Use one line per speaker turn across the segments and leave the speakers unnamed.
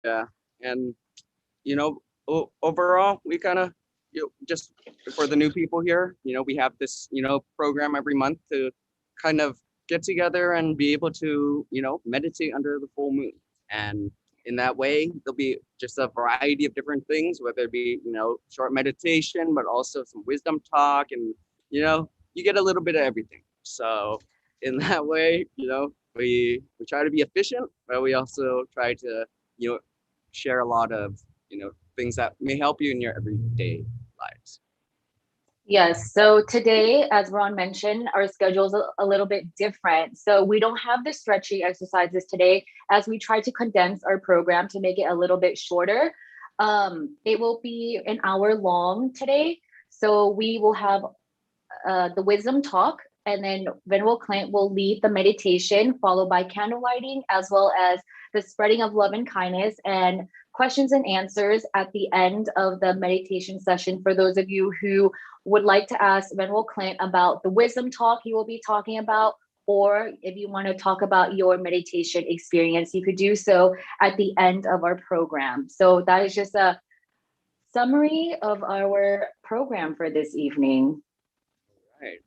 Yeah, and overall, we kind of just for the new people here, we have this program every month to kind of get together and be able to meditate under the full moon, and in that way there'll be just a variety of different things, whether it be short meditation, but also some wisdom talk, and you get a little bit of everything. So in that way, we try to be efficient, but we also try to you know share a lot of things that may help you in your everyday lives.
Yes. So today, as Ron mentioned, our schedule is a little bit different. So we don't have the stretching exercises today as we try to condense our program to make it a little bit shorter. It will be an hour long today. So we will have the wisdom talk, and then Ven.Klint will lead the meditation, followed by candle lighting, as well as the spreading of love and kindness and questions and answers at the end of the meditation session. For those of you who would like to ask Ven.Klint about the wisdom talk he will be talking about, or if you want to talk about your meditation experience, you could do so at the end of our program. So that is just a summary of our program for this evening.
Right.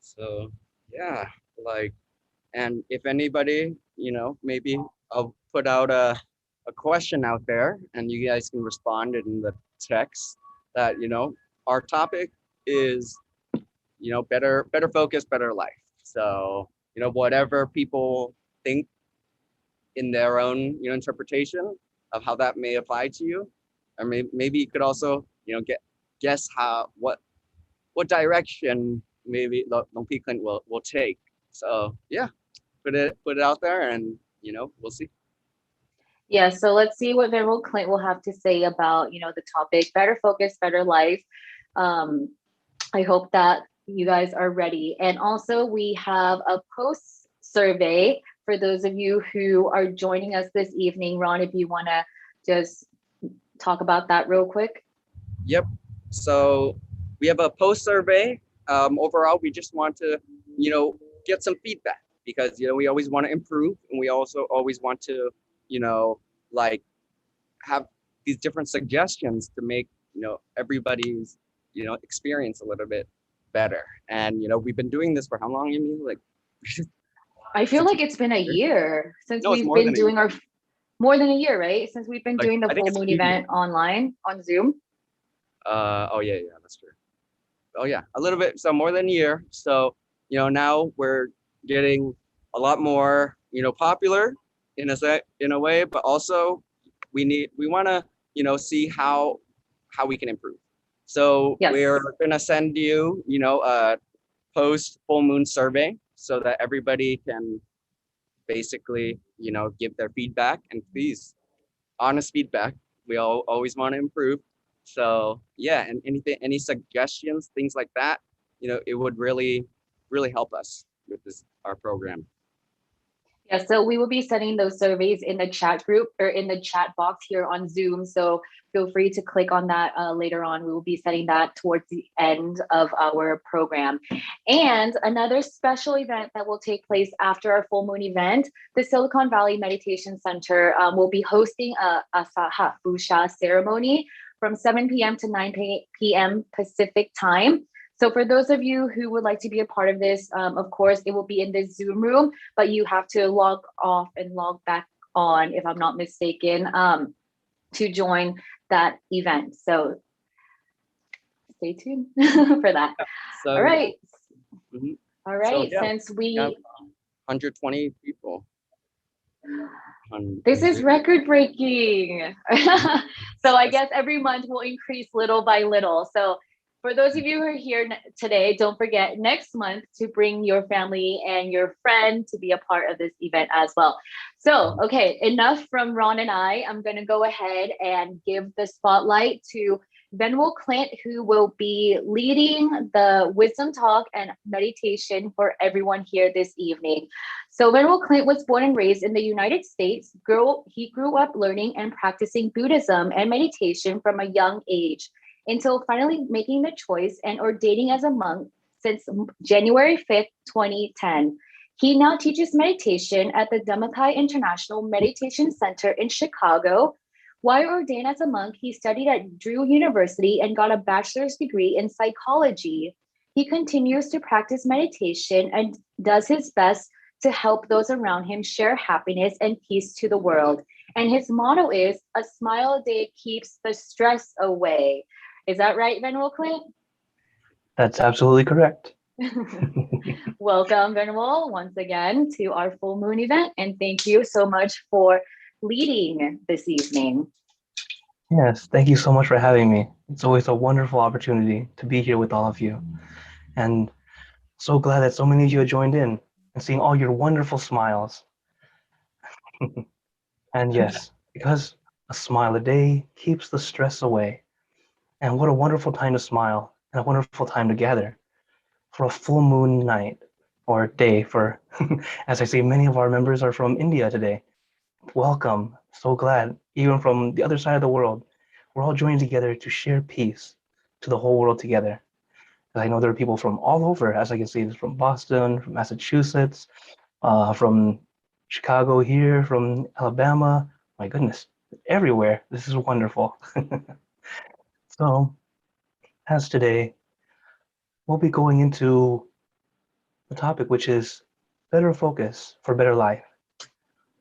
So yeah, like, and if anybody, maybe I'll put out a question out there, and you guys can respond in the text that our topic is better focus, better life. So whatever people think in their own interpretation of how that may apply to you, or maybe you could also get guess what direction maybe Ven.Klint will take. So yeah, put it out there, and we'll see.
Yeah, so let's see what Ven.Klint will have to say about, the topic, better focus, better life. Um, I hope that you guys are ready. And also we have a post survey for those of you who are joining us this evening. Ron, if you want to just talk about that real quick.
Yep. So we have a post survey. Overall, we just want to get some feedback, because we always want to improve, and we also always want to like have these different suggestions to make everybody's experience a little bit better. And we've been doing this for how long? You mean like
I feel
six
like it's been a
years?
year since
No, it's
we've
more
been
than a year.
doing our more than a year, right? Since we've been
Like
doing the
I think
full
it's a
moon
few years.
event online on Zoom.
Oh yeah, that's true. Oh yeah, a little bit. So more than a year. So now we're getting a lot more popular in a way, but also we want to see how we can improve. So we're
Yes.
gonna send you a post full moon survey so that everybody can basically give their feedback, and please, honest feedback. We all always want to improve. So yeah, and any suggestions, things like that, it would really help us with this our program.
Yeah, so we will be sending those surveys in the chat group or in the chat box here on Zoom. So feel free to click on that later on. We will be sending that towards the end of our program. And another special event that will take place after our full moon event, the Silicon Valley Meditation Center will be hosting a Saha Fusha ceremony from 7 p.m. to 9 p.m. Pacific time. So for those of you who would like to be a part of this, of course, it will be in this Zoom room, but you have to log off and log back on, if I'm not mistaken, to join that event. So stay tuned for that. All
So yeah.
right.
Mhm.
All
So
right.
yeah,
Since
we have
we,
120 people
this
on
is
Zoom.
record breaking. So I guess every month will increase little by little. So for those of you who are here today, don't forget next month to bring your family and your friend to be a part of this event as well. So, okay, enough from Ron and I. I'm going to go ahead and give the spotlight to Ven.Klint, who will be leading the wisdom talk and meditation for everyone here this evening. So Ven.Klint was born and raised in the United States. He grew up learning and practicing Buddhism and meditation from a young age until finally making the choice and ordaining as a monk since January 5th, 2010. He now teaches meditation at the Dhammakai International Meditation Center in Chicago. While ordained as a monk, he studied at Drew University and got a bachelor's degree in psychology. He continues to practice meditation and does his best to help those around him share happiness and peace to the world. And his motto is a smile a day keeps the stress away. Is that right, Ven.Klint?
That's absolutely correct.
Welcome, Venerable, once again to our full moon event. And thank you so much for leading this evening.
Yes, thank you so much for having me. It's always a wonderful opportunity to be here with all of you. And so glad that so many of you have joined in and seeing all your wonderful smiles. And yes, because a smile a day keeps the stress away. And what a wonderful time to smile and a wonderful time to gather for a full moon night or day for, as I say, many of our members are from India today. Welcome. So glad, even from the other side of the world, we're all joining together to share peace to the whole world together. I know there are people from all over, as I can see, from Boston, from Massachusetts, from Chicago here, from Alabama. My goodness, everywhere. This is wonderful. So, as today, we'll be going into the topic, which is better focus for better life.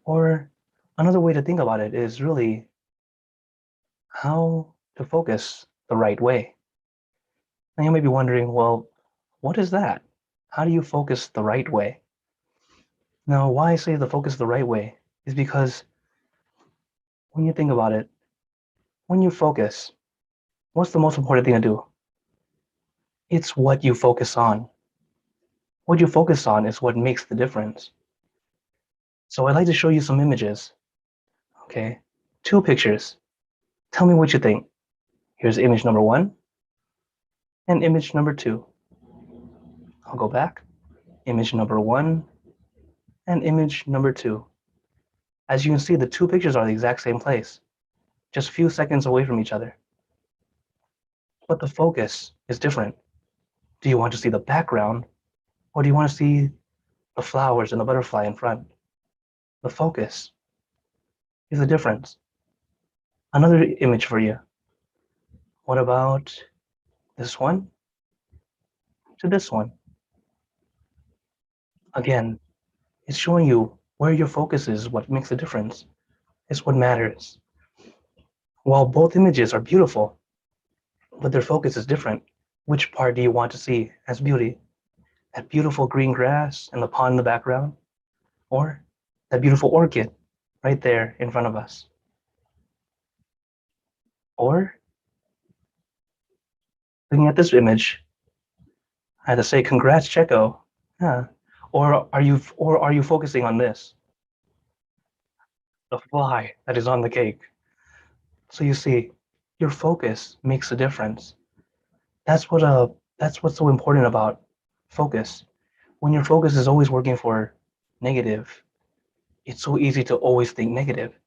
Or another way to think about it is really how to focus the right way. Now you may be wondering, well, what is that? How do you focus the right way? Now, why I say the focus the right way is because when you think about it, when you focus, what's the most important thing to do? It's what you focus on. What you focus on is what makes the difference. So I'd like to show you some images, okay? 2 pictures. Tell me what you think. Here's image number 1 and image number 2. I'll go back. Image number 1 and image number 2. As you can see, the 2 pictures are the exact same place, just a few seconds away from each other. But the focus is different. Do you want to see the background, or do you want to see the flowers and the butterfly in front? The focus is the difference. Another image for you. What about this one to this one? Again, it's showing you where your focus is, what makes the difference. It's what matters. While both images are beautiful, but their focus is different, which part do you want to see as beauty? That beautiful green grass and the pond in the background? Or that beautiful orchid right there in front of us? Or looking at this image, I had to say, congrats, Checo. Yeah. Or are you focusing on this? The fly that is on the cake. So you see, your focus makes a difference. That's what that's what's so important about focus. When your focus is always working for negative, it's so easy to always think negative.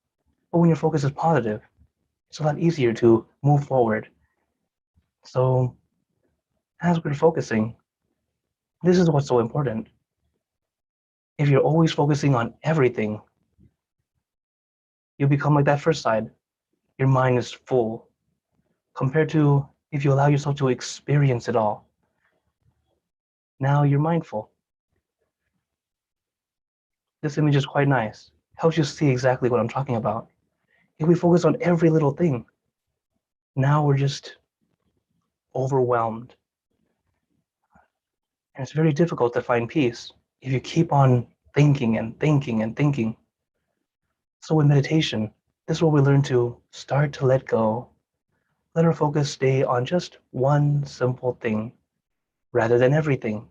But when your focus is positive, it's a lot easier to move forward. So as we're focusing, this is what's so important. If you're always focusing on everything, you become like that first side. Your mind is full. Compared to if you allow yourself to experience it all. Now you're mindful. This image is quite nice. Helps you see exactly what I'm talking about. If we focus on every little thing, now we're just overwhelmed. And it's very difficult to find peace if you keep on thinking and thinking and thinking. So in meditation, this is where we learn to start to let go. Let our focus stay on just one simple thing rather than everything.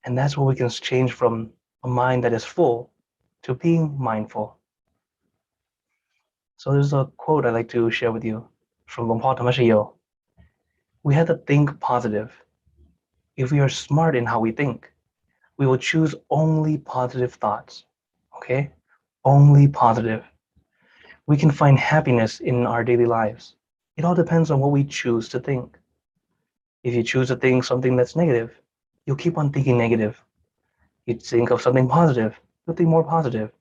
And that's where we can change from a mind that is full to being mindful. So there's a quote I'd like to share with you from Ven.Kunachayo. We have to think positive. If we are smart in how we think, we will choose only positive thoughts. Okay? Only positive. We can find happiness in our daily lives. It all depends on what we choose to think. If you choose to think something that's negative, you'll keep on thinking negative. You think of something positive, you'll think more positive.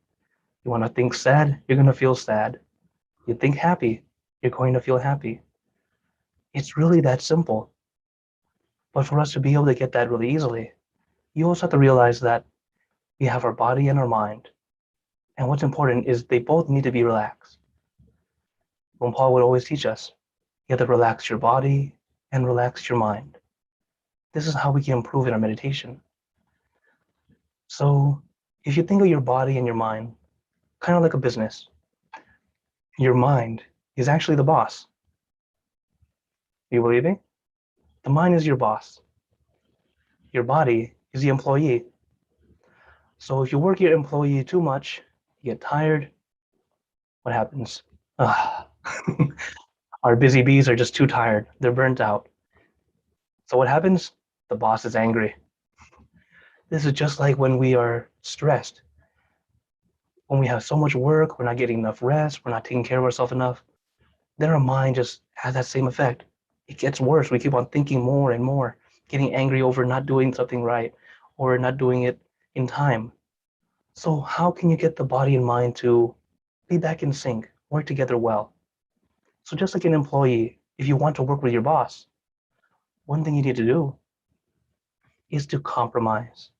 You want to think sad, you're going to feel sad. You think happy, you're going to feel happy. It's really that simple. But for us to be able to get that really easily, you also have to realize that we have our body and our mind. And what's important is they both need to be relaxed. When Paul would always teach us, you have to relax your body and relax your mind. This is how we can improve in our meditation. So if you think of your body and your mind kind of like a business, your mind is actually the boss. You believe me? The mind is your boss. Your body is the employee. So if you work your employee too much, you get tired, what happens? Ah, our busy bees are just too tired. They're burnt out. So what happens? The boss is angry. This is just like when we are stressed. When we have so much work, we're not getting enough rest, we're not taking care of ourselves enough, then our mind just has that same effect. It gets worse. We keep on thinking more and more, getting angry over not doing something right or not doing it in time. So how can you get the body and mind to be back in sync, work together well? So just like an employee, if you want to work with your boss, one thing you need to do is to compromise.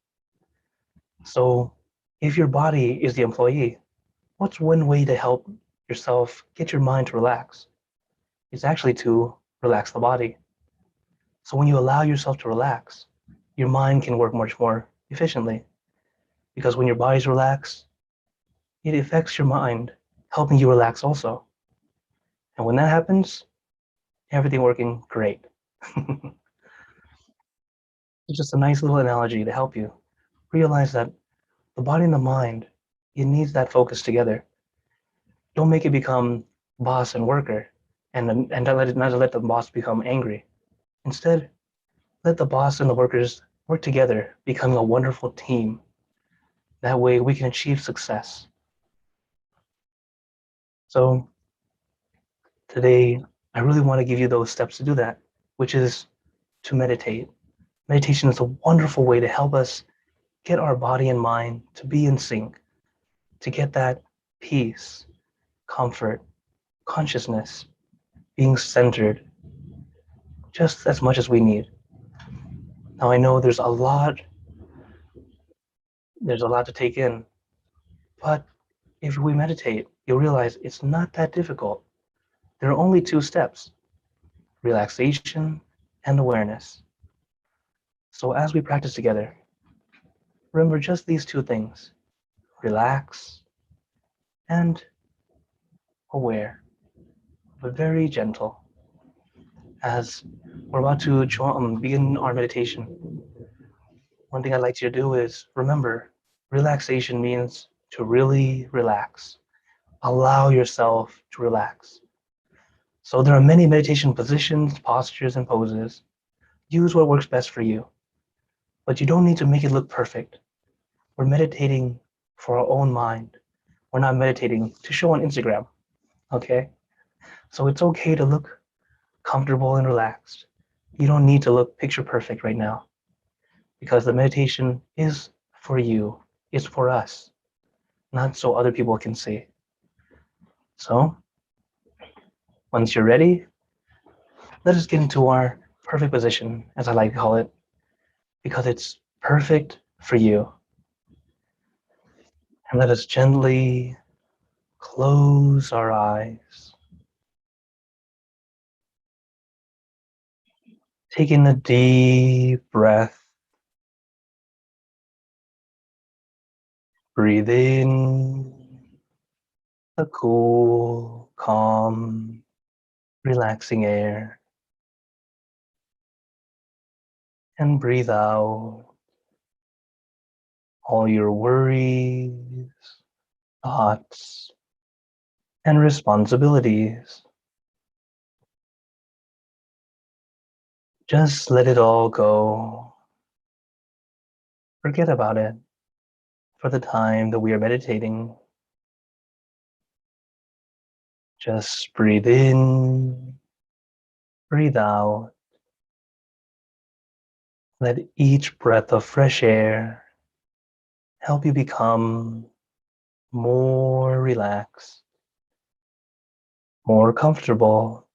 So if your body is the employee, what's one way to help yourself get your mind to relax? It's actually to relax the body. So when you allow yourself to relax, your mind can work much more efficiently. Because when your body's relaxed, it affects your mind, helping you relax also. And when that happens, everything working great. It's just a nice little analogy to help you realize that the body and the mind, it needs that focus together. Don't make it become boss and worker, and not let the boss become angry. Instead, let the boss and the workers work together, becoming a wonderful team. That way we can achieve success. So today, I really want to give you those steps to do that, which is to meditate. Meditation is a wonderful way to help us get our body and mind to be in sync, to get that peace, comfort, consciousness, being centered, just as much as we need. Now I know there's a lot to take in, but if we meditate, you'll realize it's not that difficult. There are only two steps: relaxation and awareness. So as we practice together, remember just these two things: relax and aware, but very gentle. As we're about to begin our meditation, one thing I'd like you to do is remember, relaxation means to really relax. Allow yourself to relax. So there are many meditation positions, postures, and poses. Use what works best for you, but you don't need to make it look perfect. We're meditating for our own mind. We're not meditating to show on Instagram, okay? So it's okay to look comfortable and relaxed. You don't need to look picture perfect right now because the meditation is for you, it's for us, not so other people can see. So once you're ready, let us get into our perfect position, as I like to call it, because it's perfect for you. And let us gently close our eyes, taking a deep breath. Breathe in the cool, calm, relaxing air, and breathe out all your worries, thoughts, and responsibilities. Just let it all go. Forget about it for the time that we are meditating. Just breathe in, breathe out. Let each breath of fresh air help you become more relaxed, more comfortable.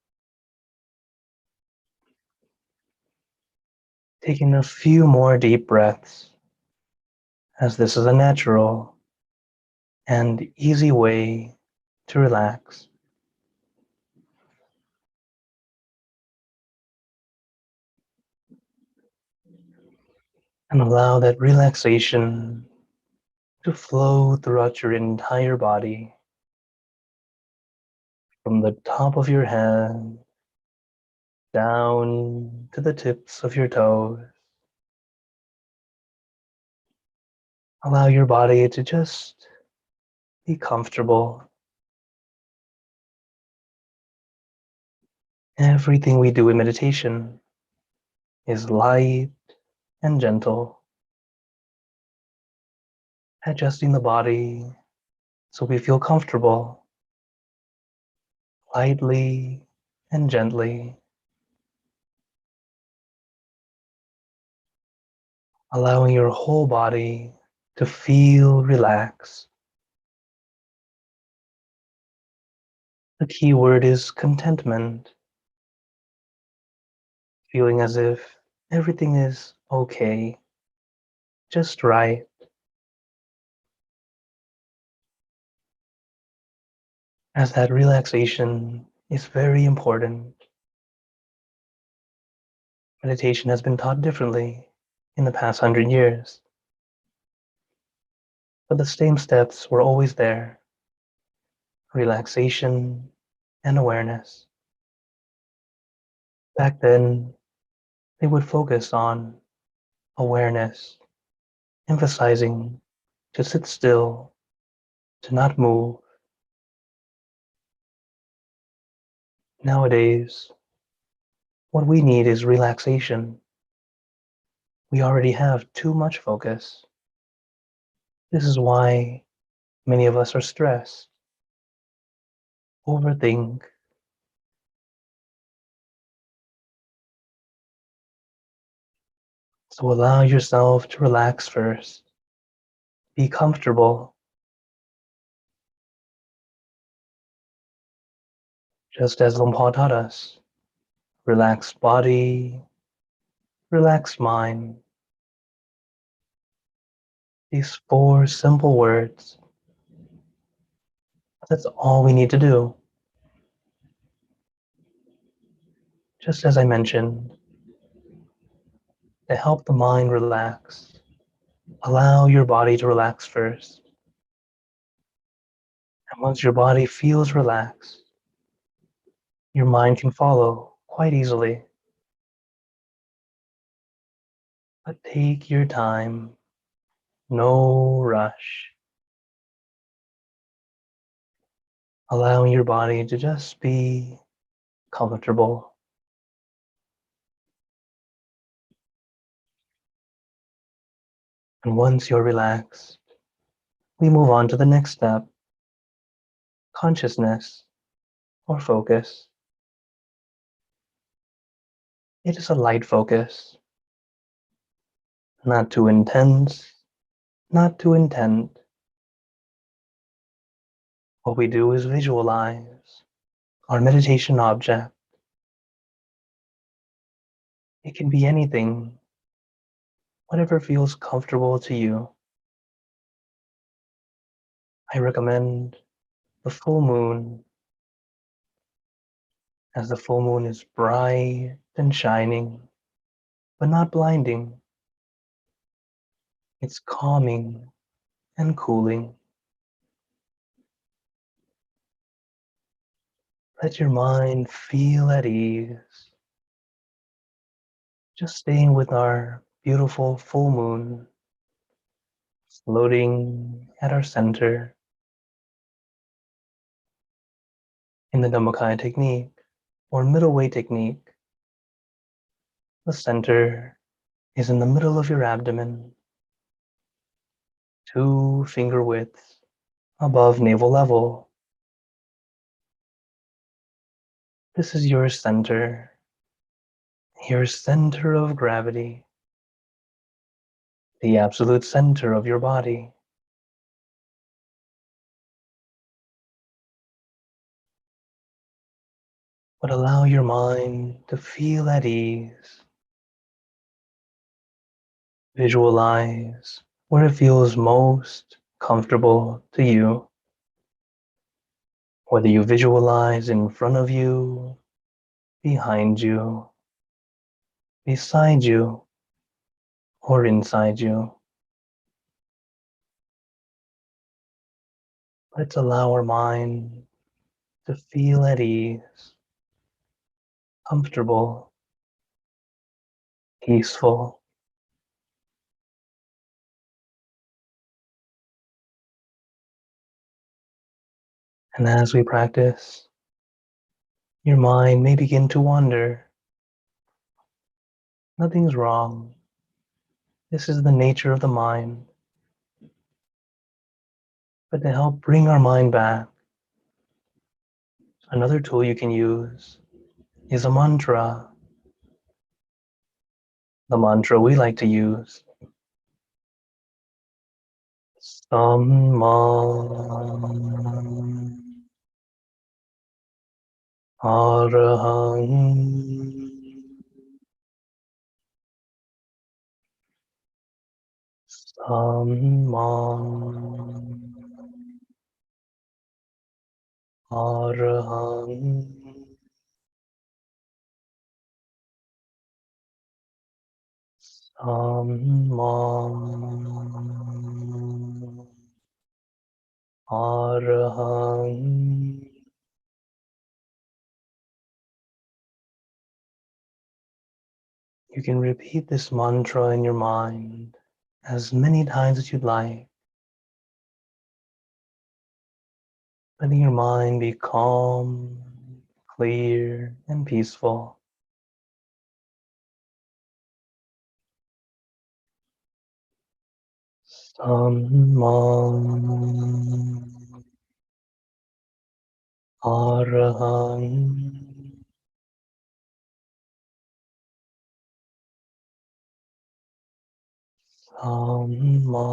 Taking a few more deep breaths, as this is a natural and easy way to relax. And allow that relaxation to flow throughout your entire body, from the top of your head down to the tips of your toes. Allow your body to just be comfortable. Everything we do in meditation is light and gentle, adjusting the body so we feel comfortable, lightly and gently, allowing your whole body to feel relaxed. The key word is contentment, feeling as if everything is okay, just right. As that relaxation is very important. Meditation has been taught differently in the past 100 years, but the same steps were always there: relaxation and awareness. Back then, they would focus on awareness, emphasizing to sit still, to not move. Nowadays, what we need is relaxation. We already have too much focus. This is why many of us are stressed, overthink. So allow yourself to relax first. Be comfortable, just as Lumpur taught us. Relax body, relax mind. These four simple words. That's all we need to do. Just as I mentioned, to help the mind relax, allow your body to relax first. And once your body feels relaxed, your mind can follow quite easily. But take your time, no rush. Allowing your body to just be comfortable. And once you're relaxed, we move on to the next step: consciousness or focus. It is a light focus, not too intense, not too intent. What we do is visualize our meditation object. It can be anything, whatever feels comfortable to you. I recommend the full moon, as the full moon is bright and shining, but not blinding. It's calming and cooling. Let your mind feel at ease. Just staying with our beautiful full moon, floating at our center. In the Dhammakaya technique, or middle way technique, the center is in the middle of your abdomen, 2 finger widths above navel level. This is your center of gravity, the absolute center of your body. but allow your mind to feel at ease. Visualize where it feels most comfortable to you. Whether you visualize in front of you, behind you, beside you, or inside you. Let's allow our mind to feel at ease, comfortable, peaceful. And as we practice, your mind may begin to wander. Nothing's wrong. This is the nature of the mind. But to help bring our mind back, another tool you can use is a mantra. The mantra we like to use. Samma Arahang Samma Arahang Samma Arahang. You can repeat this mantra in your mind as many times as you'd like, letting your mind be calm, clear, and peaceful. Samma Arahang Samma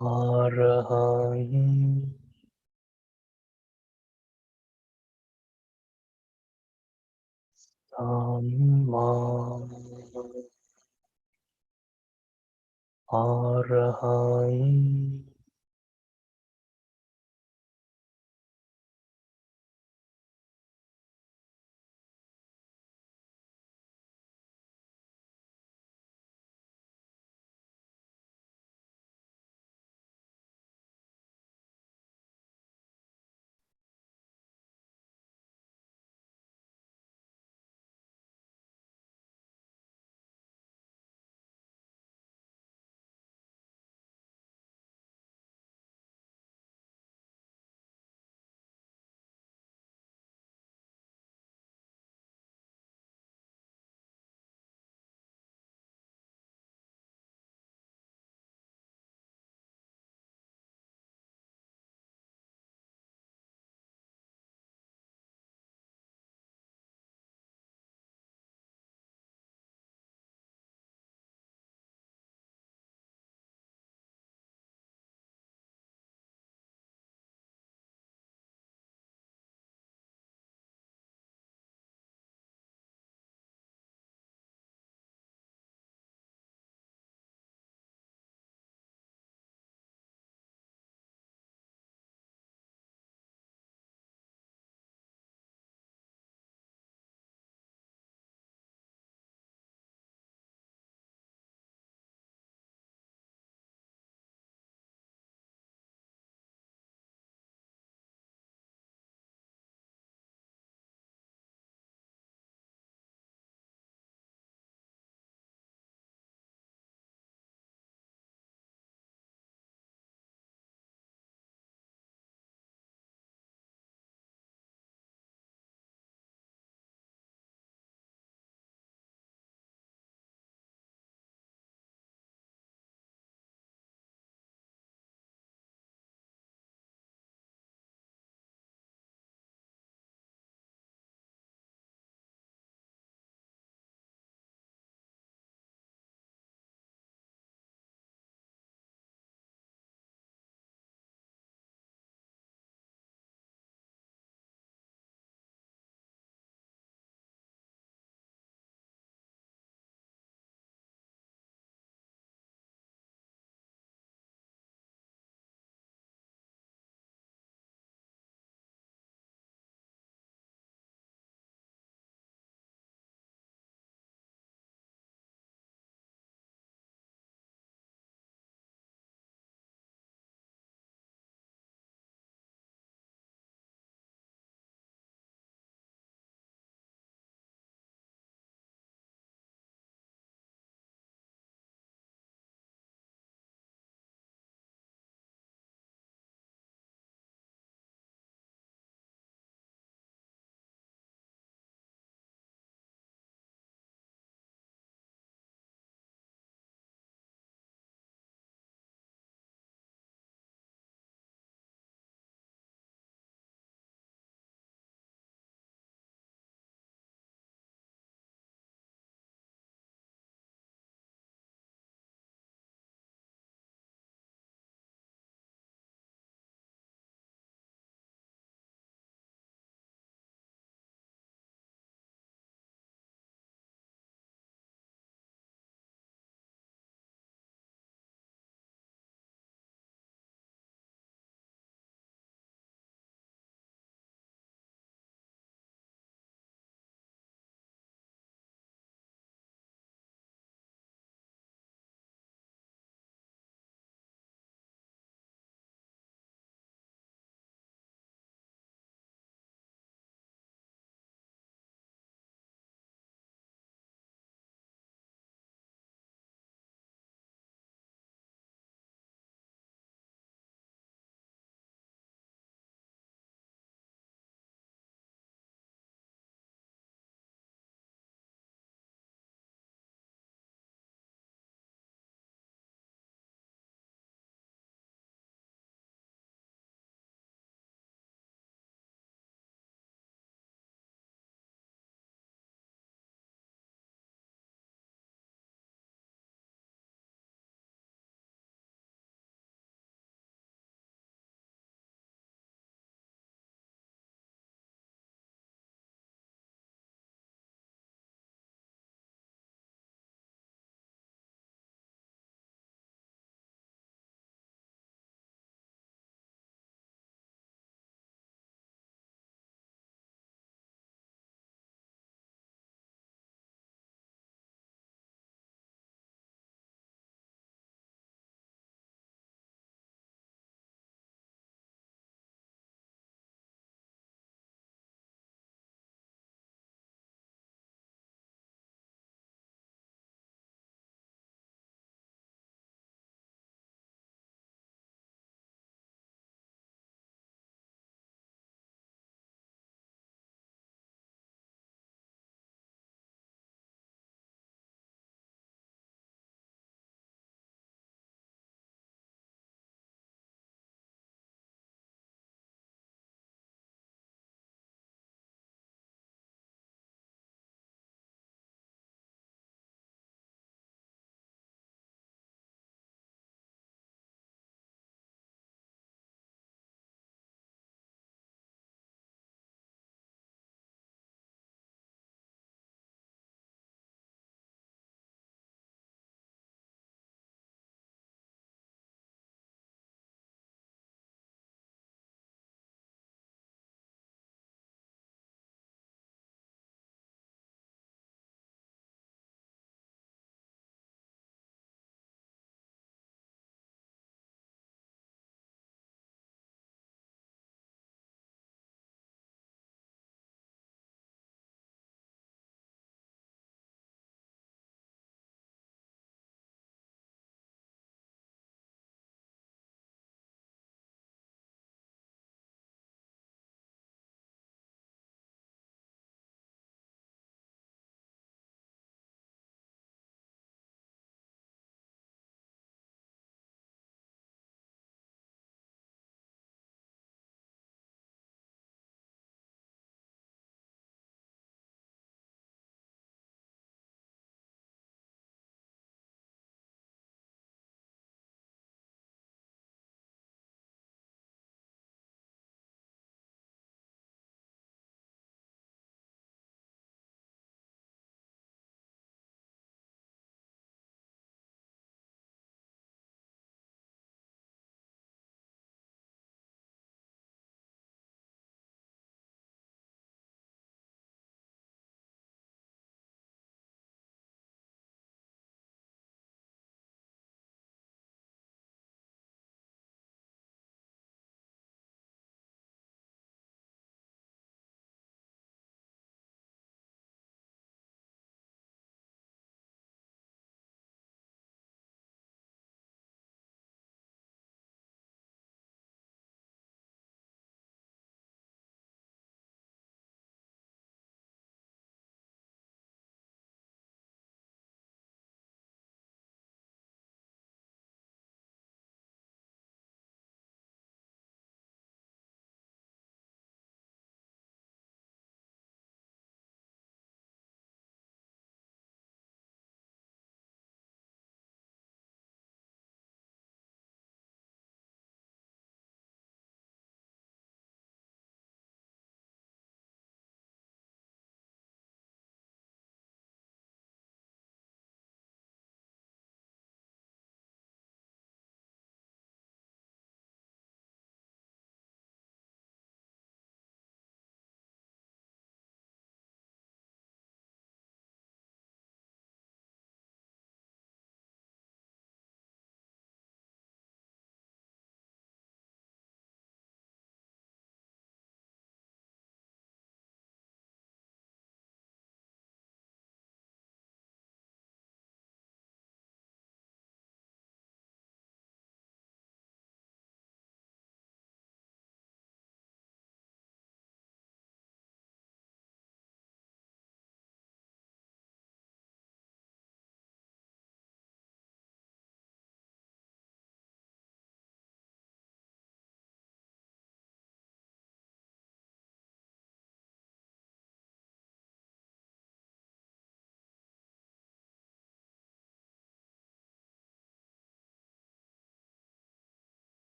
Arahang Samma Arahang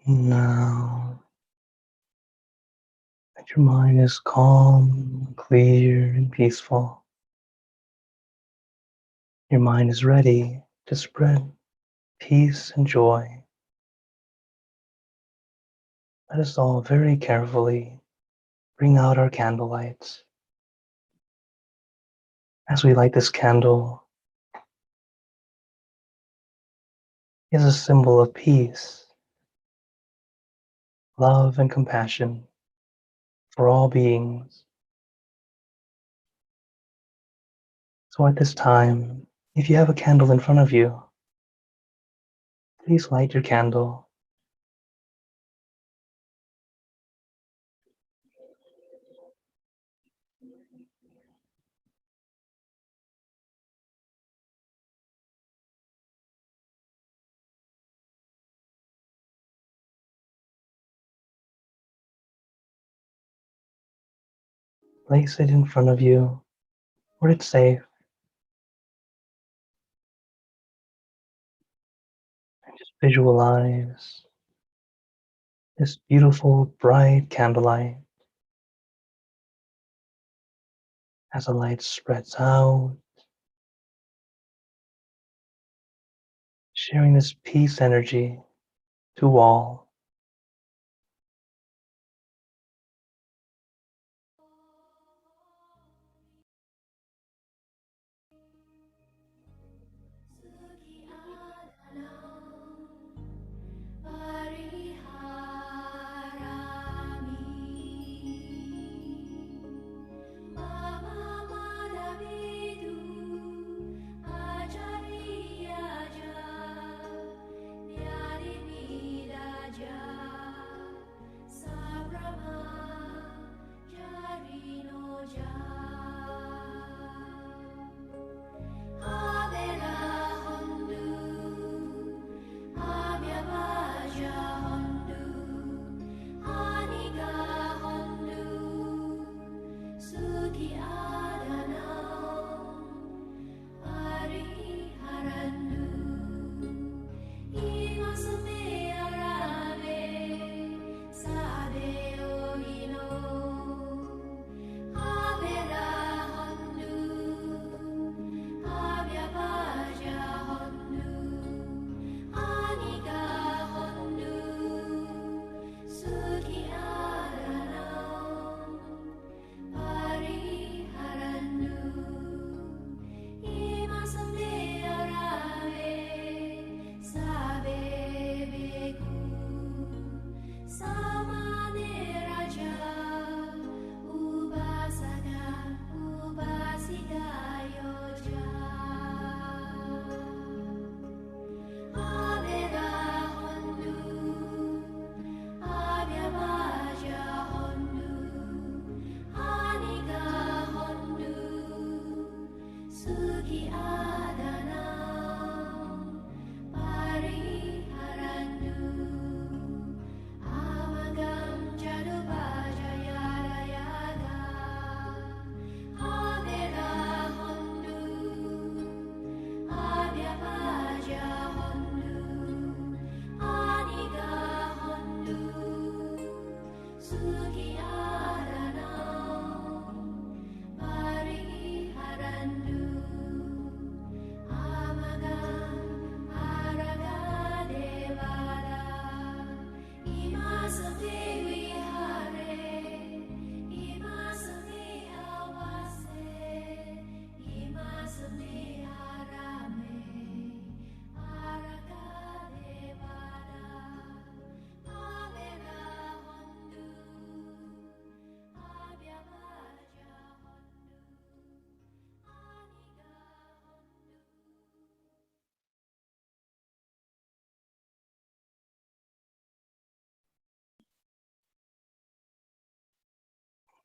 Now that your mind is calm, clear, and peaceful, your mind is ready to spread peace and joy. Let us all very carefully bring out our candle lights. As we light this candle, is a symbol of peace, love, and compassion for all beings. So at this time, if you have a candle in front of you, please light your candle. Place it in front of you where it's safe, and just visualize this beautiful, bright candlelight as the light spreads out, sharing this peace energy to all.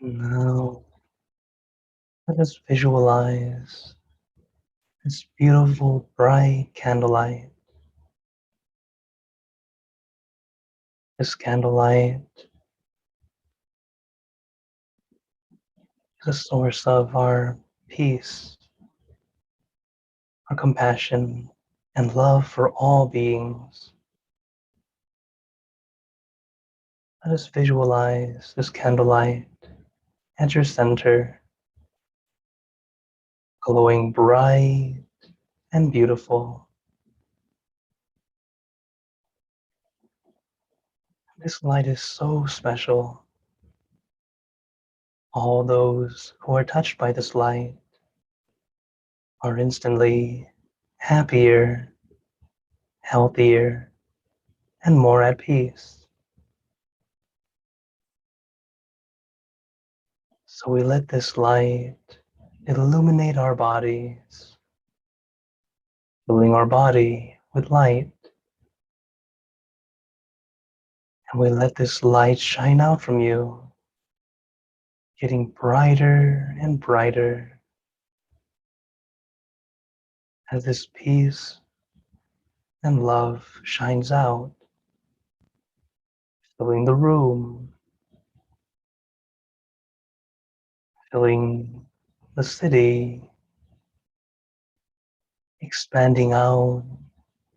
Now, let us visualize this beautiful, bright candlelight. This candlelight is a source of our peace, our compassion, and love for all beings. Let us visualize this candlelight at your center, glowing bright and beautiful. This light is so special. All those who are touched by this light are instantly happier, healthier, and more at peace. So we let this light illuminate our bodies, filling our body with light. And we let this light shine out from you, getting brighter and brighter as this peace and love shines out, filling the room, filling the city, expanding out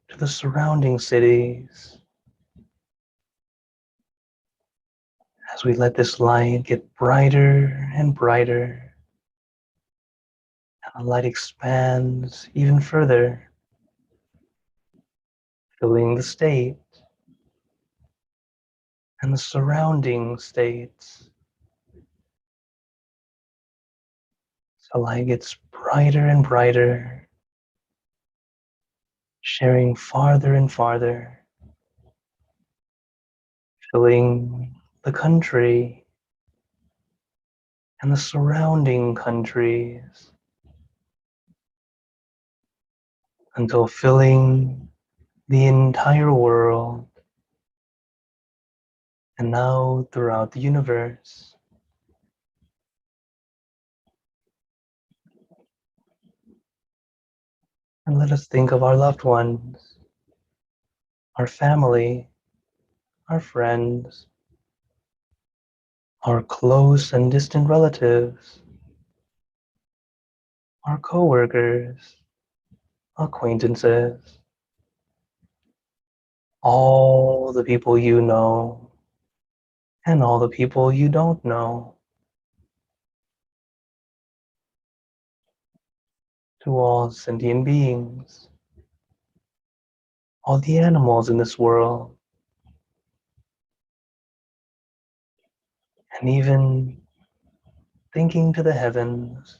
to the surrounding cities. As we let this light get brighter and brighter, and the light expands even further, filling the state and the surrounding states. So light gets brighter and brighter, sharing farther and farther, filling the country and the surrounding countries, until filling the entire world, and now throughout the universe. And let us think of our loved ones, our family, our friends, our close and distant relatives, our coworkers, acquaintances, all the people you know, and all the people you don't know, to all sentient beings, all the animals in this world, and even thinking to the heavens,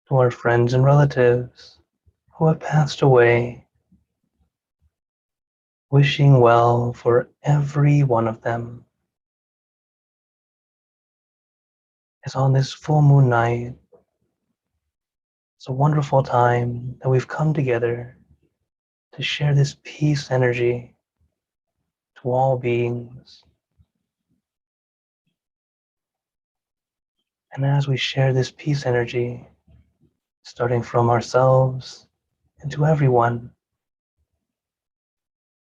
to our friends and relatives who have passed away, wishing well for every one of them. As on this full moon night, it's a wonderful time that we've come together to share this peace energy to all beings. And as we share this peace energy, starting from ourselves and to everyone,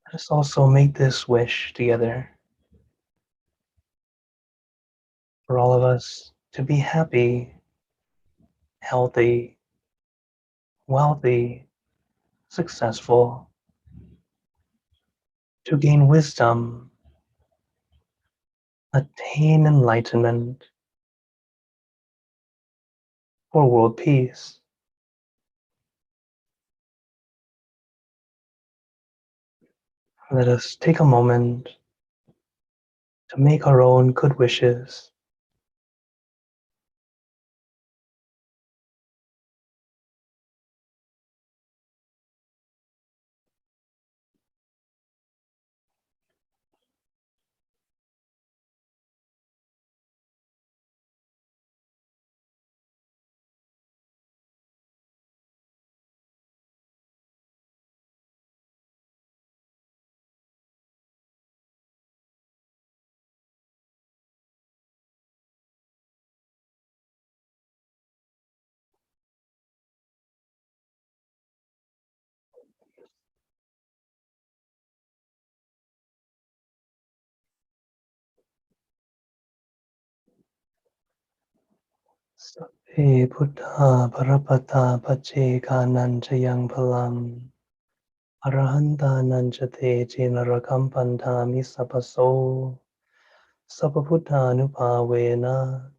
let us also make this wish together for all of us to be happy, healthy, wealthy, successful, to gain wisdom, attain enlightenment, for world peace. Let us take a moment to make our own good wishes. Sabbe Buddha Parapata Pache Kananchayang Palam Arahantanan cha te chinarakampanthami sapaso sapaputthanupavena.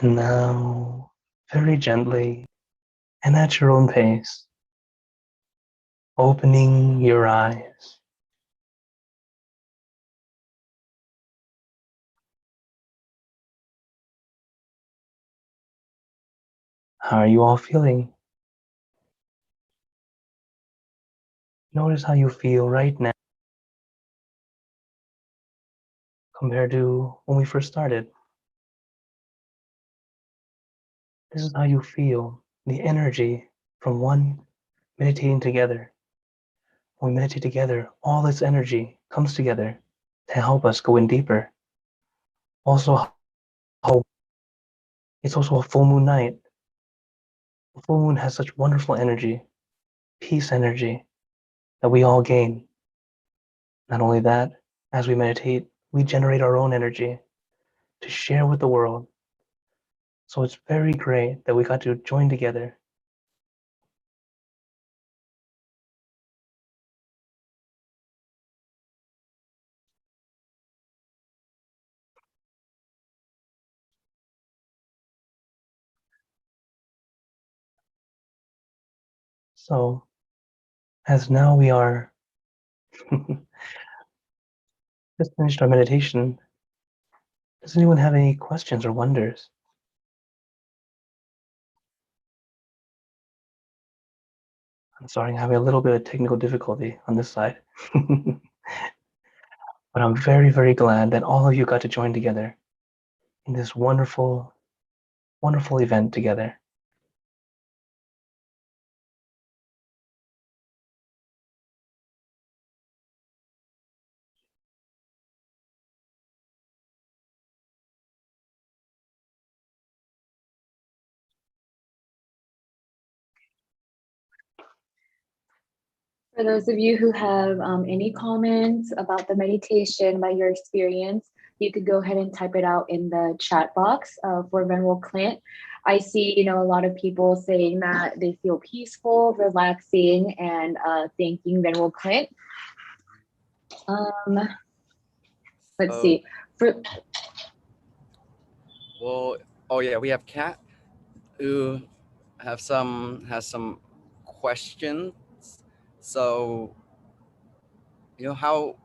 And now, very gently and at your own pace, opening your eyes. How are you all feeling? Notice how you feel right now compared to when we first started. This is how you feel the energy from one meditating together. When we meditate together, all this energy comes together to help us go in deeper. Also, it's also a full moon night. The full moon has such wonderful energy, peace energy that we all gain. Not only that, as we meditate, we generate our own energy to share with the world. So it's very great that we got to join together. So, as now we are just finished our meditation, does anyone have any questions or wonders? I'm sorry, I'm having a little bit of technical difficulty on this side. But I'm very, very glad that all of you got to join together in this wonderful, wonderful event together.
For those of you who have any comments about the meditation, about your experience, you could go ahead and type it out in the chat box for Ven.Klint. I see, a lot of people saying that they feel peaceful, relaxing, and thanking Ven.Klint. Let's
So,
see. For
well, oh yeah, we have Kat who has some questions. So, how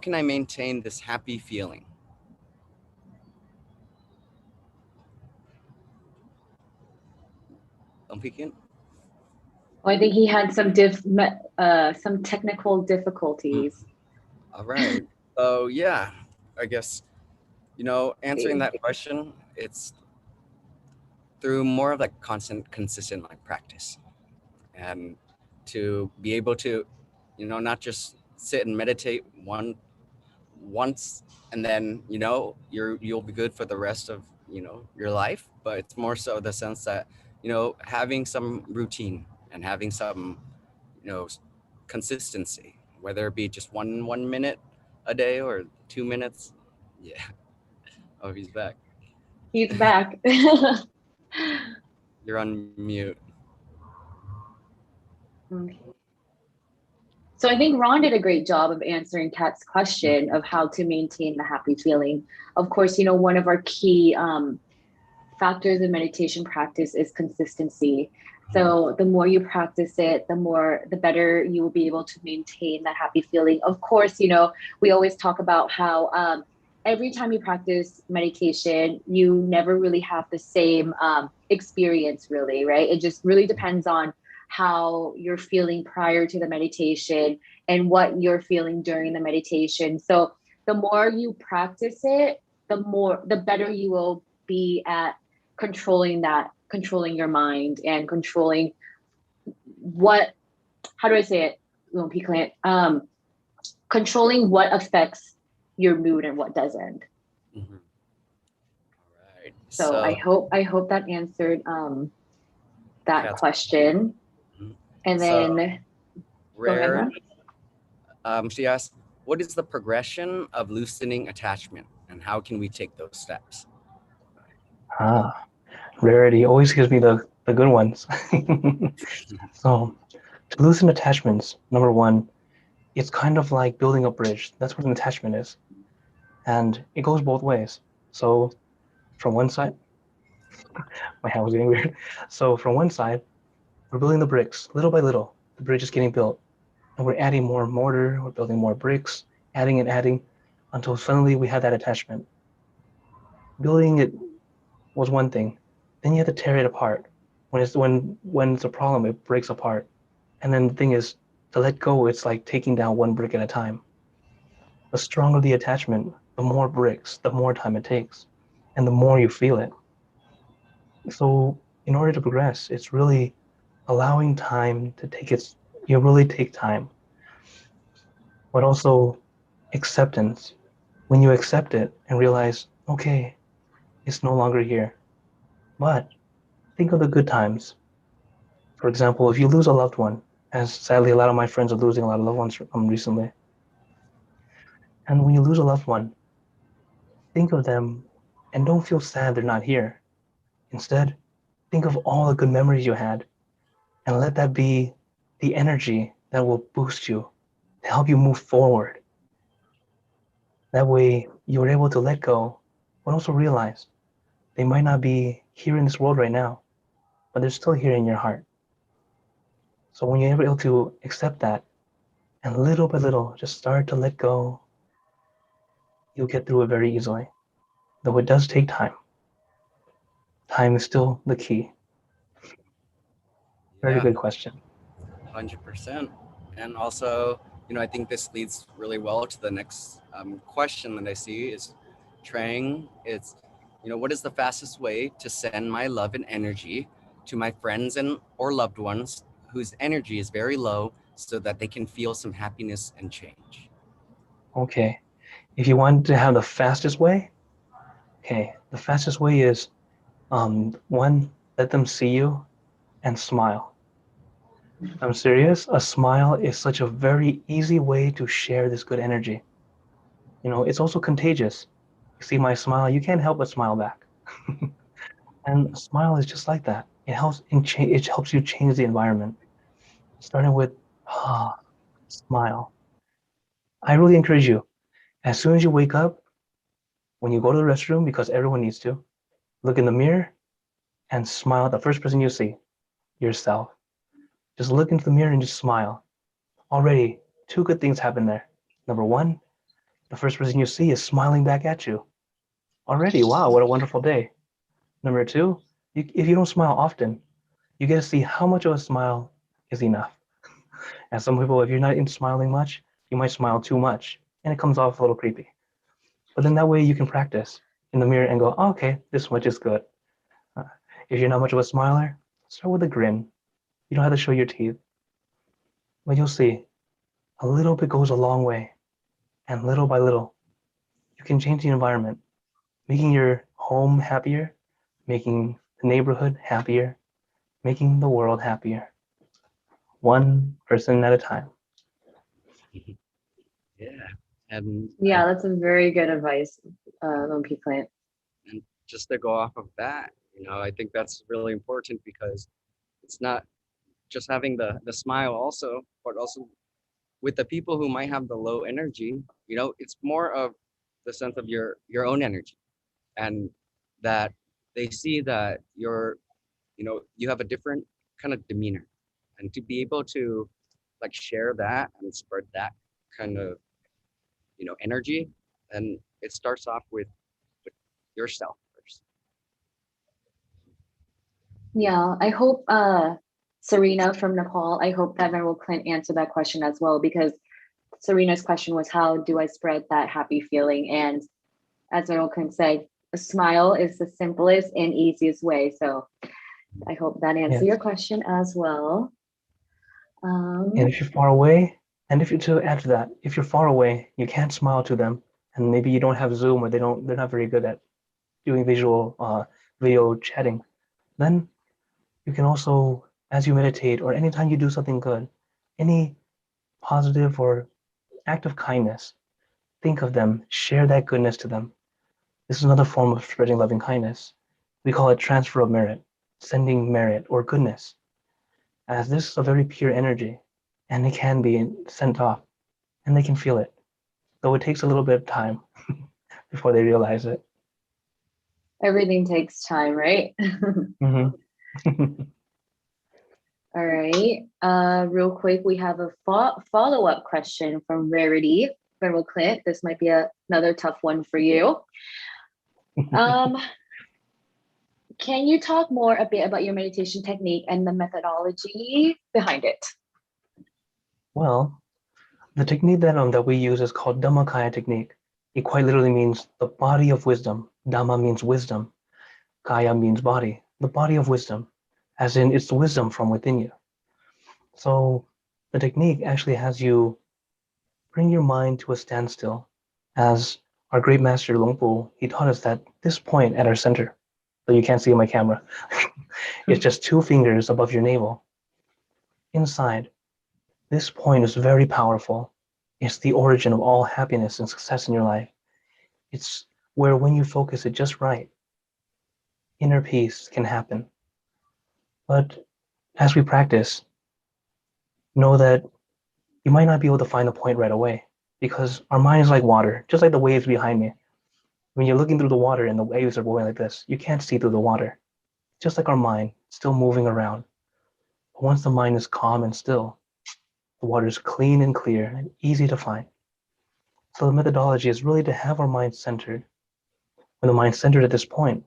can I maintain this happy feeling? Umpikin?
I think he had some technical difficulties.
All right. So yeah, I guess answering that question, it's through more of like consistent like practice, and to be able to, not just sit and meditate once and then you'll be good for the rest of your life, but it's more so the sense that having some routine and having some you know consistency, whether it be just one minute a day or 2 minutes. Yeah. Oh, he's back.
He's back.
You're on mute.
Okay. So I think Ron did a great job of answering Kat's question of how to maintain the happy feeling. Of course, one of our key factors in meditation practice is consistency. So the more you practice it, the better you will be able to maintain that happy feeling. Of course, we always talk about how every time you practice meditation, you never really have the same experience, really, right? It just really depends on how you're feeling prior to the meditation and what you're feeling during the meditation. So the more you practice it, the better you will be at controlling your mind and controlling what, how do I say it, Ven.Klint? Controlling what affects your mood and what doesn't.
Mhm. All right.
So I hope that answered that
Cat's
question.
Mhm.
And
So
then go ahead,
Rare,
Ron.
she asked, what is the progression of loosening attachment and how can we take those steps?
Ah, Rarity always gives me the good ones. So to loosen attachments, number one, it's kind of like building a bridge. That's what an attachment is. And it goes both ways. So from one side, my hand was getting weird. So from one side, we're building the bricks little by little. The bridge is getting built. And we're adding more mortar, we're building more bricks, adding and adding until suddenly we have that attachment. Building it was one thing. Then you have to tear it apart. When it's a problem, it breaks apart. And then the thing is, to let go, it's like taking down one brick at a time. The stronger the attachment, the more bricks, the more time it takes, and the more you feel it. So in order to progress, it's really allowing time to take its, you really take time, but also acceptance. When you accept it and realize, okay, it's no longer here. But think of the good times. For example, if you lose a loved one, as sadly a lot of my friends are losing a lot of loved ones recently, and when you lose a loved one, think of them and don't feel sad they're not here. Instead, think of all the good memories you had and let that be the energy that will boost you to help you move forward. That way, you're able to let go, but also realize they might not be here in this world right now, but they're still here in your heart. So when you're able to accept that and little by little just start to let go, you'll get through it very easily. Though it does take time. Time is still the key. Very
Yeah,
good question.
100%. And also, I think this leads really well to the next question that I see is Trang. It's, what is the fastest way to send my love and energy to my friends and or loved ones whose energy is very low so that they can feel some happiness and change?
Okay. If you want to have the fastest way, okay, the fastest way is one, let them see you and smile. I'm serious. A smile is such a very easy way to share this good energy. It's also contagious. You see my smile, you can't help but smile back. And a smile is just like that. It helps you change the environment. Starting with smile. I really encourage you. As soon as you wake up, when you go to the restroom, because everyone needs to, look in the mirror and smile at the first person you see, yourself. Just look into the mirror and just smile. Already, two good things happen there. Number one, the first person you see is smiling back at you. Already, wow, what a wonderful day. Number two, if you don't smile often, you get to see how much of a smile is enough. And some people, if you're not into smiling much, you might smile too much, and it comes off a little creepy. But then that way you can practice in the mirror and go, oh, okay, this much is good. Uh, if you're not much of a smiler, start with a grin. You don't have to show your teeth, but you'll see a little bit goes a long way. And little by little, you can change the environment, making your home happier, making the neighborhood happier, making the world happier, one person at a time.
Yeah. And
Yeah, that's a very good advice, Ven.Klint.
and just to go off of that, I think that's really important because it's not just having the smile also, but also with the people who might have the low energy, it's more of the sense of your own energy and that they see that you have a different kind of demeanor and to be able to like share that and spread that kind of energy, and it starts off with yourself first.
Yeah, I hope Serena from Nepal, I hope that Ven.Klint answered that question as well, because Serena's question was, how do I spread that happy feeling? And as Ven.Klint said, a smile is the simplest and easiest way. So I hope that answered
Yes.
your question as well.
And
Um,
if you're far away, and if you to add to that, if you're far away, you can't smile to them, and maybe you don't have Zoom or they're not very good at doing visual video chatting, then you can also, as you meditate or anytime you do something good, any positive or act of kindness, think of them, share that goodness to them. This is another form of spreading loving kindness. We call it transfer of merit, sending merit or goodness, as this is a very pure energy, and it can be sent off, and they can feel it, though it takes a little bit of time before they realize it.
Everything takes time, right?
Mm-hmm.
All right. Real quick, we have a follow-up question from Rarity. Ven.Klint, this might be another tough one for you. Um, can you talk more a bit about your meditation technique and the methodology behind it?
Well, the technique that we use is called Dhammakaya technique. It quite literally means the body of wisdom. Dhamma means wisdom. Kaya means body. The body of wisdom, as in it's the wisdom from within you. So the technique actually has you bring your mind to a standstill. As our great master Longpo, he taught us that this point at our center, so you can't see my camera, it's just 2 fingers above your navel. Inside, this point is very powerful. It's the origin of all happiness and success in your life. It's where when you focus it just right, inner peace can happen. But as we practice, know that you might not be able to find the point right away because our mind is like water, just like the waves behind me. When you're looking through the water and the waves are going like this, you can't see through the water. Just like our mind, still moving around. But once the mind is calm and still, the water is clean and clear and easy to find. So the methodology is really to have our mind centered. When the mind's centered at this point,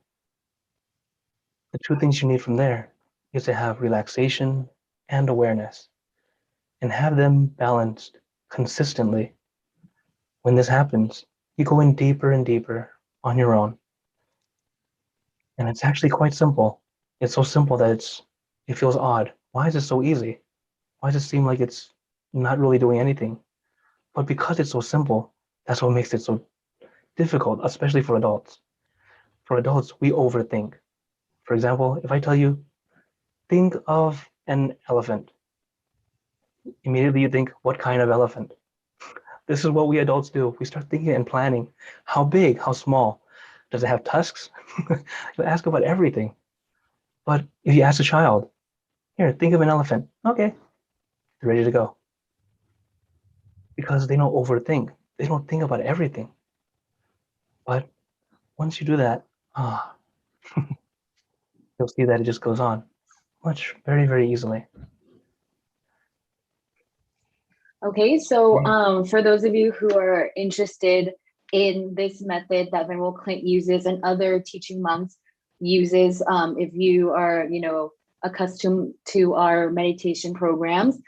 the 2 things you need from there is to have relaxation and awareness and have them balanced consistently. When this happens, you go in deeper and deeper on your own. And it's actually quite simple. It's so simple that it feels odd. Why is it so easy? Why does it seem like it's not really doing anything? But because it's so simple, that's what makes it so difficult, especially for adults. For adults, we overthink. For example, if I tell you, think of an elephant, immediately you think, what kind of elephant? This is what we adults do. We start thinking and planning. How big? How small? Does it have tusks? You ask about everything. But if you ask a child, here, think of an elephant. Okay, they're ready to go. Because they don't overthink. They don't think about everything. But once you do that, ah, you'll see that it just goes on much, very, very easily.
Okay, so for those of you who are interested in this method that Ven.Klint uses and other teaching monks uses, if you are, accustomed to our meditation programs,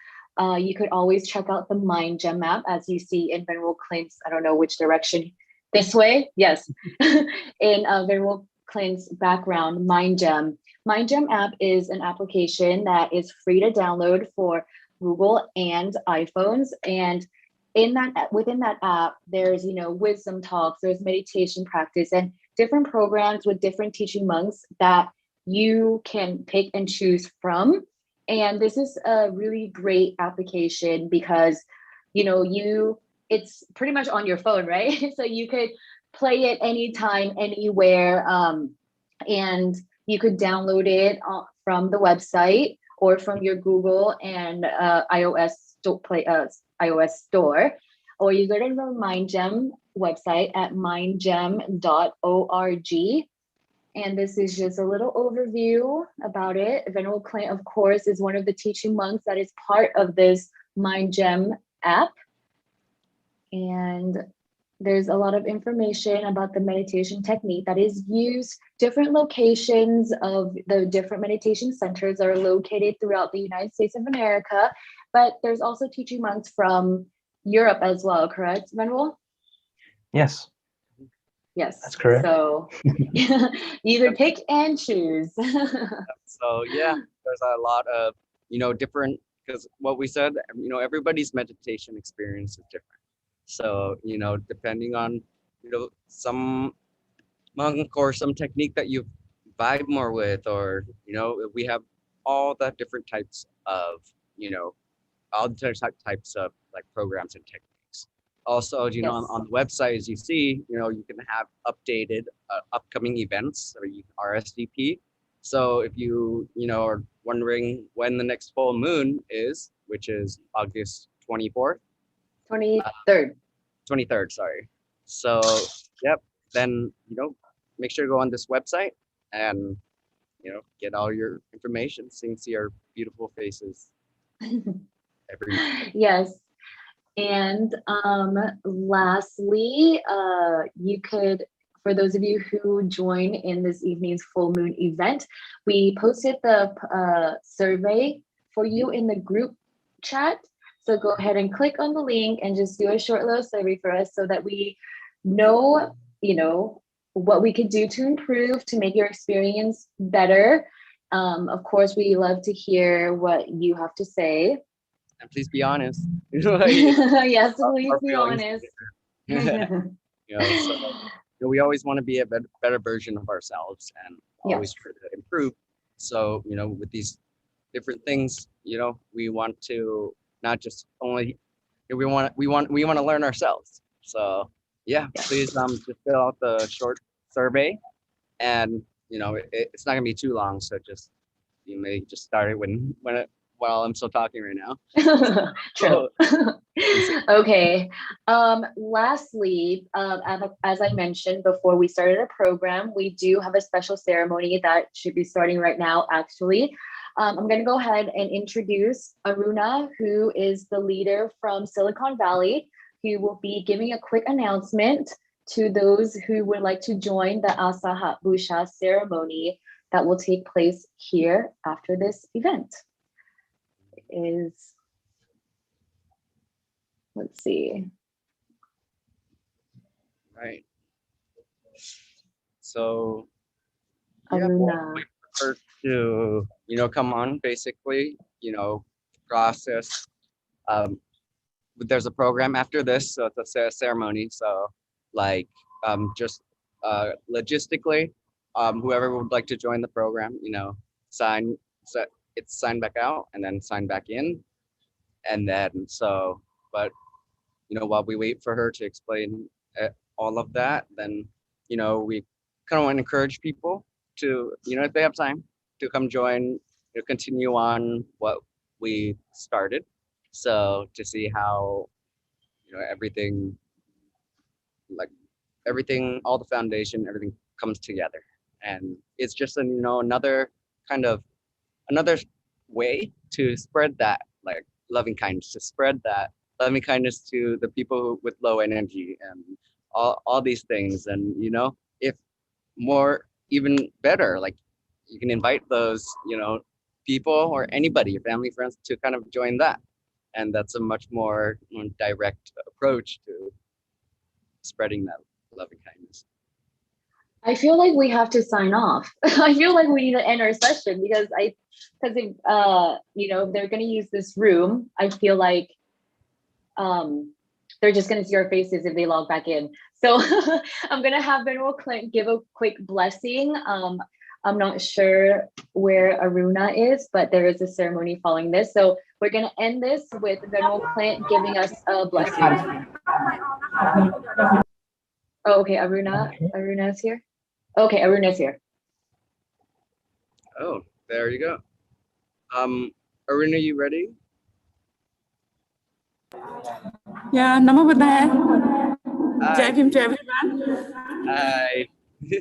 you could always check out the Mind Gem app as you see in Ven.Klint's, I don't know which direction, this way, yes, in Ven.Klint's background, Mind Gem. Mind Gem app is an application that is free to download for Google and iPhones. And within that app, there's wisdom talks, there's meditation practice, and different programs with different teaching monks that you can pick and choose from. And this is a really great application because it's pretty much on your phone, right? So you could play it anytime, anywhere, and you could download it from the website or from your Google and iOS store, or you go to the MindGem website at mindgem.org. And this is just a little overview about it. Ven.Klint, of course, is one of the teaching monks that is part of this MindGem app. And there's a lot of information about the meditation technique that is used. Different locations of the different meditation centers are located throughout the United States of America, but there's also teaching monks from Europe as well, correct, Manuel?
Yes.
Yes.
That's correct.
So you could pick and choose.
So yeah, there's a lot of different because what we said, everybody's meditation experience is different. So, depending on, some monk or some technique that you vibe more with, or, we have all the different types of, all the types of like programs and techniques. Also,
Yes.
on the website, as you see, you can have updated upcoming events, or you can RSVP. So if are wondering when the next full moon is, which is August 24th,
23rd.
23rd, sorry. So, yep, then, make sure to go on this website and, get all your information so you can see our beautiful faces every month.
Yes. And lastly, you could, for those of you who join in this evening's full moon event, we posted the survey for you in the group chat. So go ahead and click on the link and just do a short little survey for us so that we know, what we could do to improve to make your experience better. Of course, we love to hear what you have to say.
And please be honest.
Yes, please
Our
be
feelings.
honest.
So, we always want to be a better version of ourselves and always try to improve. So, with these different things, we want to not just only, we want to learn ourselves. So yeah, please just fill out the short survey, and it's not gonna be too long. So just you may just start it while I'm still talking right now.
True. Okay. Lastly, as I mentioned before we started our program, we do have a special ceremony that should be starting right now, actually. I'm going to go ahead and introduce Aruna, who is the leader from Silicon Valley, who will be giving a quick announcement to those who would like to join the Asahat Busha ceremony that will take place here after this event. Let's see.
Right. So
Aruna.
wait for her to come on, basically, process. There's a program after this, so it's a ceremony. So like just logistically, whoever would like to join the program, it's sign back out and then sign back in, and then but while we wait for her to explain all of that, then we kind of want to encourage people to if they have time to come join, continue on what we started, so to see how everything, like everything, all the foundation, everything comes together. And it's just another way to spread that like loving kindness, to spread that loving kindness to the people with low energy and all these things. And if more, even better, like you can invite those people or anybody, your family, friends, to kind of join that. And that's a much more direct approach to spreading that loving kindness.
I feel like we have to sign off. I feel like we need to end our session because if they're going to use this room, I feel like they're just going to see our faces if they log back in. So I'm going to have Ven.Klint give a quick blessing. I'm not sure where Aruna is, but there is a ceremony following this. So we're going to end this with Ven.Klint giving us a blessing. Oh, okay, Aruna's here. Okay, Aruna's here.
Oh, there you go. Aruna, you ready?
Yeah, Namo Buddhaya. Jai Bhim to everyone.
Hi.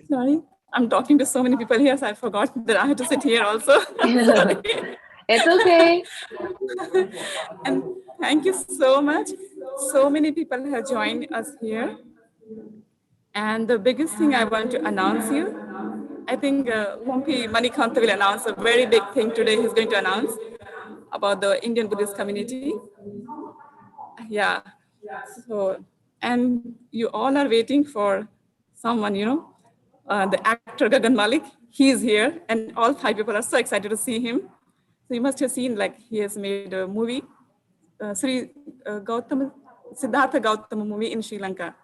Sorry, I'm talking to so many people here, so I forgot that I had to sit here also.
It's okay.
And thank you so much. So many people have joined us here. And the biggest thing I want to announce you, I think Wompi Manikanta will announce a very big thing today. He's going to announce about the Indian Buddhist community. Yeah. So, and you all are waiting for someone, the actor Gagan Malik. He's here, and all 5 people are so excited to see him. So you must have seen, like, he has made a movie, Sri Gautama, Siddhartha Gautama movie in Sri Lanka.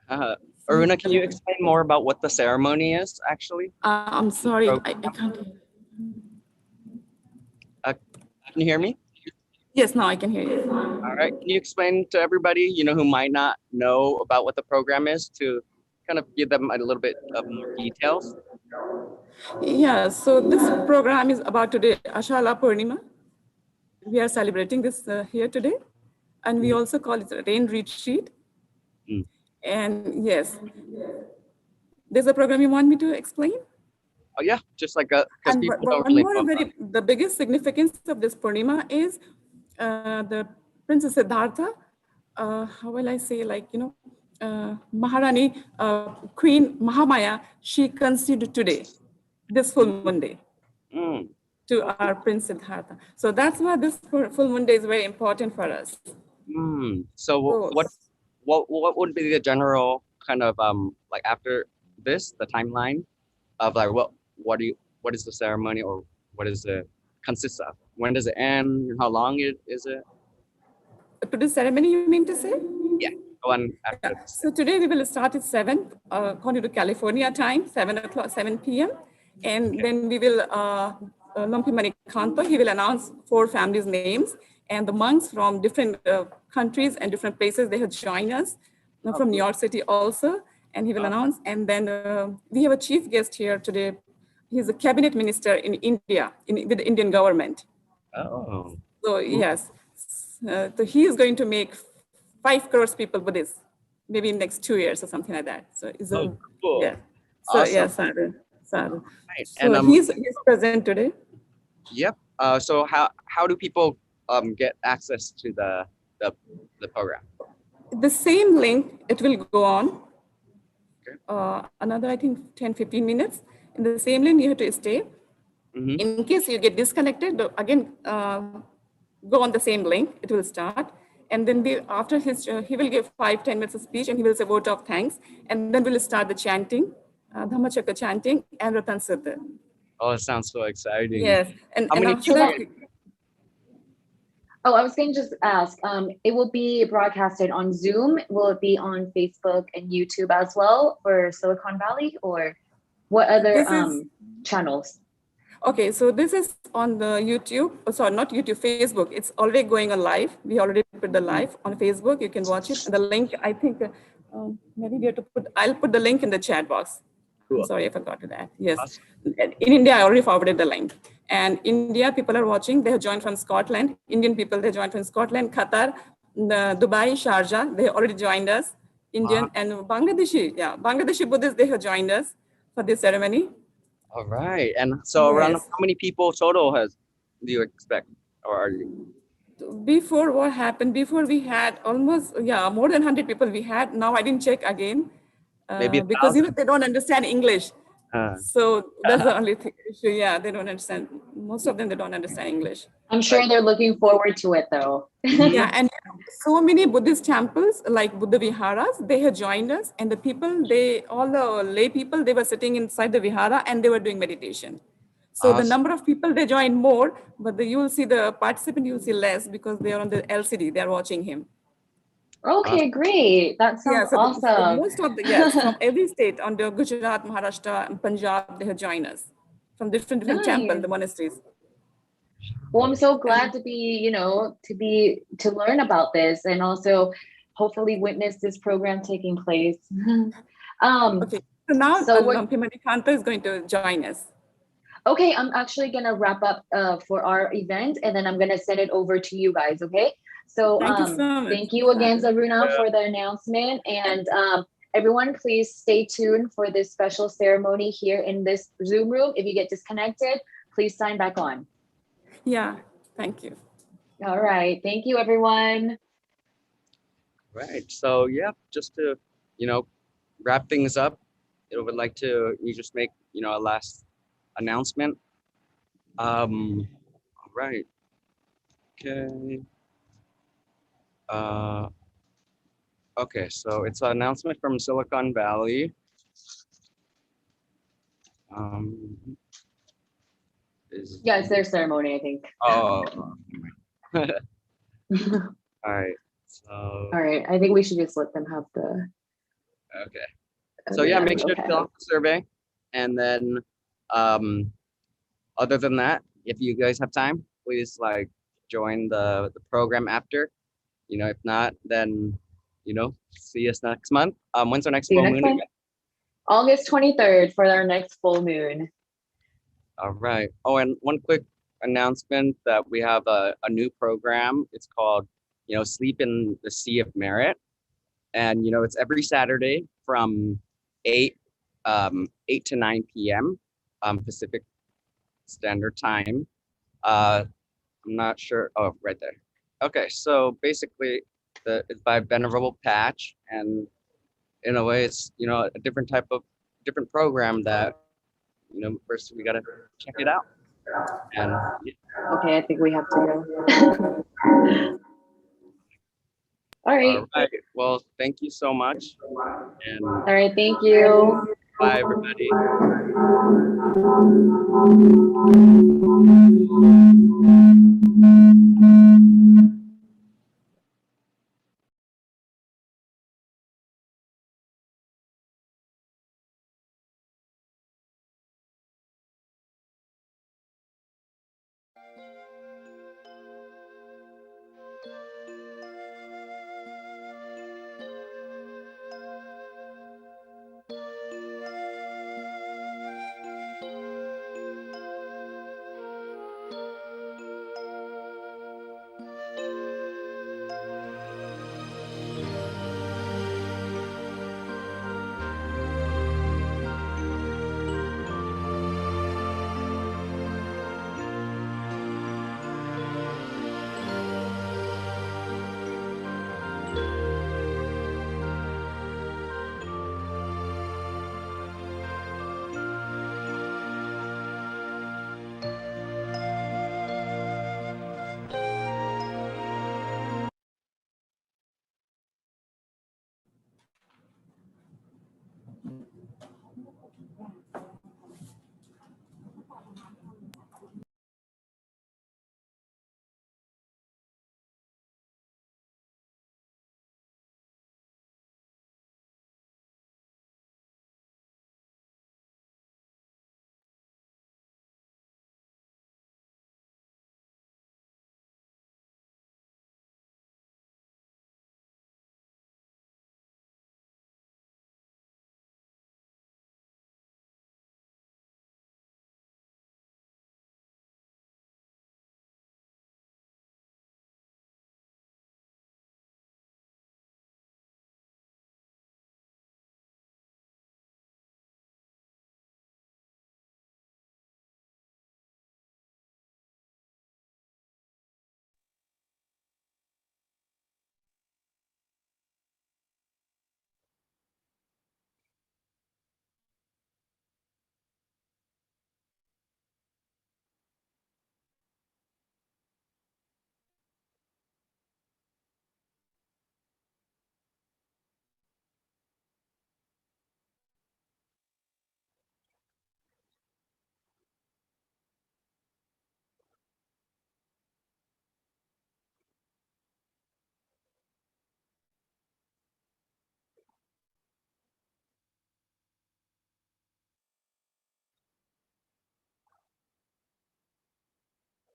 Uh,
So he's
Aruna, can you
celebrating.
explain more about what the ceremony is actually?
I'm sorry, I can't hear.
Can you hear me?
Yes, now I can hear you.
All right. Can you explain to everybody, who might not know about what the program is, to kind of give them a little bit of more details?
Yeah, so this program is about today, Ashala Purnima. We are celebrating this here today. And we also call it a rain retreat.
Mm.
And yes, there's a program you want me to explain?
Oh yeah, just like because
And
people don't
one
really
more
know.
the biggest significance of this Purnima is the Princess Siddhartha, how will I say, like, Maharani, Queen Mahamaya, she conceived today, this full moon day,
Mm.
to our Prince Siddhartha. So that's why this full moon day is very important for us.
So
So
what would be the general kind of like after this, the timeline of like what is the ceremony, or what is it consists of? When does it end? How long is it?
today's ceremony, you mean to say?
Yeah, go on
Yeah.
after this.
So today we will start at 7, according to California time, 7 o'clock, 7 p.m. And then we will, Lampi Manikanto, he will announce 4 families' names, and the monks from different countries and different places, they have joined us,
Oh,
from New
cool.
York City also, and he will
Oh,
announce. And then we have a chief guest here today. He's a cabinet minister in India, with the Indian government.
oh,
So
cool.
yes, so he is going to make 5 crores people Buddhists, maybe in next 2 years or something like that. So it's
Oh,
a,
cool.
yeah. So
Awesome.
yes, Sadhu.
Right. And
So he's present today.
yep. So how do people get access to the the program?
The same link, it will go on
Okay.
another, I think, 10, 15 minutes. In the same link, you have to stay.
Mm-hmm.
In case you get disconnected, again, go on the same link, it will start. And then after he will give 5-10 minutes of speech, and he will say vote of thanks. And then we'll start the chanting, Dhammachakra chanting and Ratan Siddha.
Oh, it sounds so exciting.
Yes, and,
How
and
many
after
So
people?
that,
that,
oh, I was going to just ask, it will be broadcasted on Zoom. Will it be on Facebook and YouTube as well for Silicon Valley, or what other
this is,
channels?
okay, so this is on the YouTube, oh, sorry, not YouTube, Facebook. It's already going on live. We already put the live on Facebook. You can watch it. And the link, I think, maybe we have to I'll put the link in the chat box. I'm
Cool.
sorry, I forgot to that. Yes.
Awesome.
In India, I already forwarded the link. And India, people are watching. They have joined from Scotland. Indian people, they joined from Scotland, Qatar, Dubai, Sharjah. They already joined us.
Wow.
Indian and Bangladeshi, yeah, Bangladeshi Buddhists, they have joined us for this ceremony.
All right. And so around
Yes.
how many people total do you expect, or are you?
Before what happened, before we had almost, yeah, more than 100 people we had. Now I didn't check again
Maybe
because
1,000?
they don't understand English.
Uh,
So that's the only issue. Yeah, they don't understand. Most of them, they don't understand English.
I'm
right.
sure they're looking forward to it though.
Mhm.
Yeah, and so many Buddhist temples like Buddha Viharas, they have joined us, and the people, all the lay people, they were sitting inside the Vihara and they were doing meditation. So the
Awesome.
number of people, they joined more, but you will see the participant, you will see less because they are on the LCD, they are watching him.
Okay, great. That
Yeah,
sounds
so
awesome.
most of the, yes, from every state on the Gujarat, Maharashtra, and Punjab, they have joined us from different temples,
Nice.
the monasteries.
Well, I'm so glad
And
to be, to learn about this and also hopefully witness this program taking place. um,
okay, so now
so we're
Lampi Madikanta is going to join us.
okay. I'm actually gonna wrap up for our event, and then I'm gonna send it over to you guys. Okay. So
Thank you so much.
thank you again, Zaruna,
Yeah.
for the announcement, and everyone, please stay tuned for this special ceremony here in this Zoom room. If you get disconnected, please sign back on.
Yeah, thank you.
All right. Thank you, everyone.
Right. So yeah, just to, wrap things up, I would like to you just make, a last announcement. All right. Okay. Uh, okay. So it's an announcement from Silicon Valley. Um, is
Yeah, it's their ceremony, I think.
oh all right. So
All right, I think we should just let them have the.
okay. So yeah, make sure to fill out the survey, and then other than that, if you guys have time, please like join the program after. If not, then see us next month. When's our next
See you
full
next
moon
month.
again?
August 23rd for our next full moon.
All right. Oh, and one quick announcement that we have a new program. It's called, Sleep in the Sea of Merit. And, it's every Saturday from 8 to 9 p.m. Pacific Standard Time. I'm not sure. Oh, right there. Okay. So basically it's by Venerable Patch. And in a way, it's, a different program that, first we got to check it out. And
Okay, I think we have to go. All right.
all right. Well, thank you so much. And
All right, thank you.
bye, everybody.